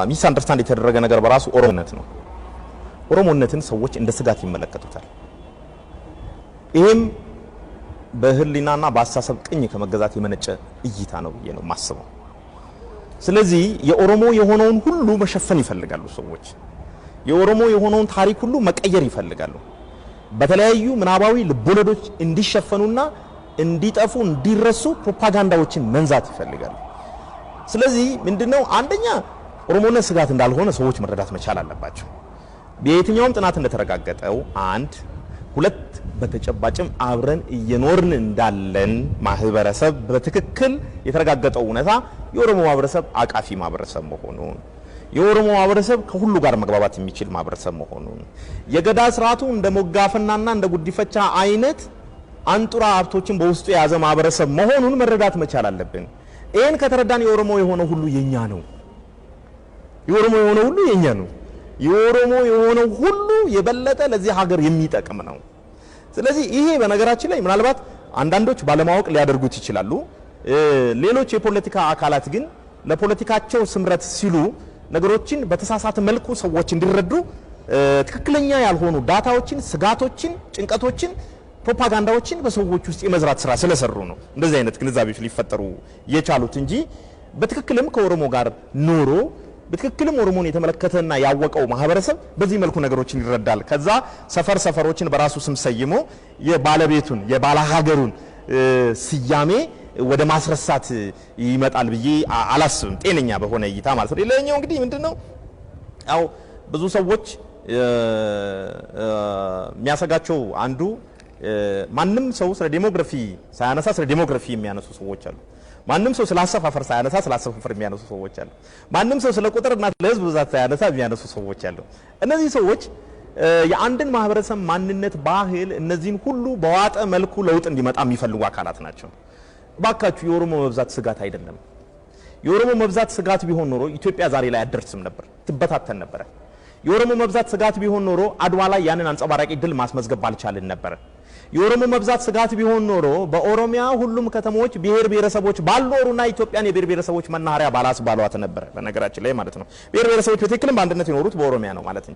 ሚስ አንደርስታንድ የተደረገ ነገር በራሱ ኦሮሞነት ነው። ኦሮሞነትን ሰዎች እንደ ስጋት ይመለከቱታል። ይሄም በህሊናና በአስተሳሰብ ቅኝ ከመገዛት የመነጨ እይታ ነው ብዬ ነው ማስበው። ስለዚህ የኦሮሞ የሆነውን ሁሉ መሸፈን ይፈልጋሉ ሰዎች። የኦሮሞ የሆነውን ታሪክ ሁሉ መቀየር ይፈልጋሉ። በተለያዩ ምናባዊ ልቦለዶች እንዲሸፈኑና እንዲጠፉ እንዲረሱ ፕሮፓጋንዳዎችን መንዛት ይፈልጋሉ። ስለዚህ ምንድነው አንደኛ ኦሮሞነት ስጋት እንዳልሆነ ሰዎች መረዳት መቻል አለባቸው። በየትኛውም ጥናት እንደተረጋገጠው አንድ ሁለት በተጨባጭም አብረን እየኖርን እንዳለን ማህበረሰብ በትክክል የተረጋገጠው እውነታ የኦሮሞ ማህበረሰብ አቃፊ ማህበረሰብ መሆኑን፣ የኦሮሞ ማህበረሰብ ከሁሉ ጋር መግባባት የሚችል ማህበረሰብ መሆኑን፣ የገዳ ስርዓቱ እንደ ሞጋፈናና እንደ ጉዲፈቻ አይነት አንጡራ ሀብቶችን በውስጡ የያዘ ማህበረሰብ መሆኑን መረዳት መቻል አለብን። ይሄን ከተረዳን የኦሮሞ የሆነ ሁሉ የኛ ነው። የኦሮሞ የሆነ ሁሉ የኛ ነው። የኦሮሞ የሆነ ሁሉ የበለጠ ለዚህ ሀገር የሚጠቅም ነው። ስለዚህ ይሄ በነገራችን ላይ ምናልባት አንዳንዶች ባለማወቅ ሊያደርጉት ይችላሉ። ሌሎች የፖለቲካ አካላት ግን ለፖለቲካቸው ስምረት ሲሉ ነገሮችን በተሳሳተ መልኩ ሰዎች እንዲረዱ ትክክለኛ ያልሆኑ ዳታዎችን፣ ስጋቶችን፣ ጭንቀቶችን፣ ፕሮፓጋንዳዎችን በሰዎች ውስጥ የመዝራት ስራ ስለሰሩ ነው እንደዚህ አይነት ግንዛቤዎች ሊፈጠሩ የቻሉት እንጂ በትክክልም ከኦሮሞ ጋር ኖሮ በትክክልም ኦሮሞን የተመለከተና ያወቀው ማህበረሰብ በዚህ መልኩ ነገሮችን ይረዳል። ከዛ ሰፈሮችን በራሱ ስም ሰይሞ የባለቤቱን የባለሀገሩን ስያሜ ወደ ማስረሳት ይመጣል ብዬ አላስብም፣ ጤነኛ በሆነ እይታ ማለት ነው። ሌላኛው እንግዲህ ምንድነው ያው ብዙ ሰዎች የሚያሰጋቸው አንዱ ማንም ሰው ስለ ዴሞግራፊ ሳያነሳ ስለ ዴሞግራፊ የሚያነሱ ሰዎች አሉ። ማንም ሰው ስለ አሰፋፈር ሳያነሳ ስለ አሰፋፈር የሚያነሱ ሰዎች አሉ። ማንም ሰው ስለ ቁጥርና ስለ ህዝብ ብዛት ሳያነሳ የሚያነሱ ሰዎች አሉ። እነዚህ ሰዎች የአንድን ማህበረሰብ ማንነት፣ ባህል እነዚህን ሁሉ በዋጠ መልኩ ለውጥ እንዲመጣ የሚፈልጉ አካላት ናቸው። ባካችሁ የኦሮሞ መብዛት ስጋት አይደለም። የኦሮሞ መብዛት ስጋት ቢሆን ኖሮ ኢትዮጵያ ዛሬ ላይ አደርስም ነበር፣ ትበታተን ነበር። የኦሮሞ መብዛት ስጋት ቢሆን ኖሮ አድዋ ላይ ያንን አንጸባራቂ ድል ማስመዝገብ አልቻልን ነበር። የኦሮሞ መብዛት ስጋት ቢሆን ኖሮ በኦሮሚያ ሁሉም ከተሞች ብሔር ብሔረሰቦች ባልኖሩና ኢትዮጵያን የብሔር ብሔረሰቦች መናኸሪያ ባላስባሏት ነበር። በነገራችን ላይ ማለት ነው ብሔር ብሔረሰቦች በትክክልም በአንድነት የኖሩት በኦሮሚያ ነው ማለት እንጂ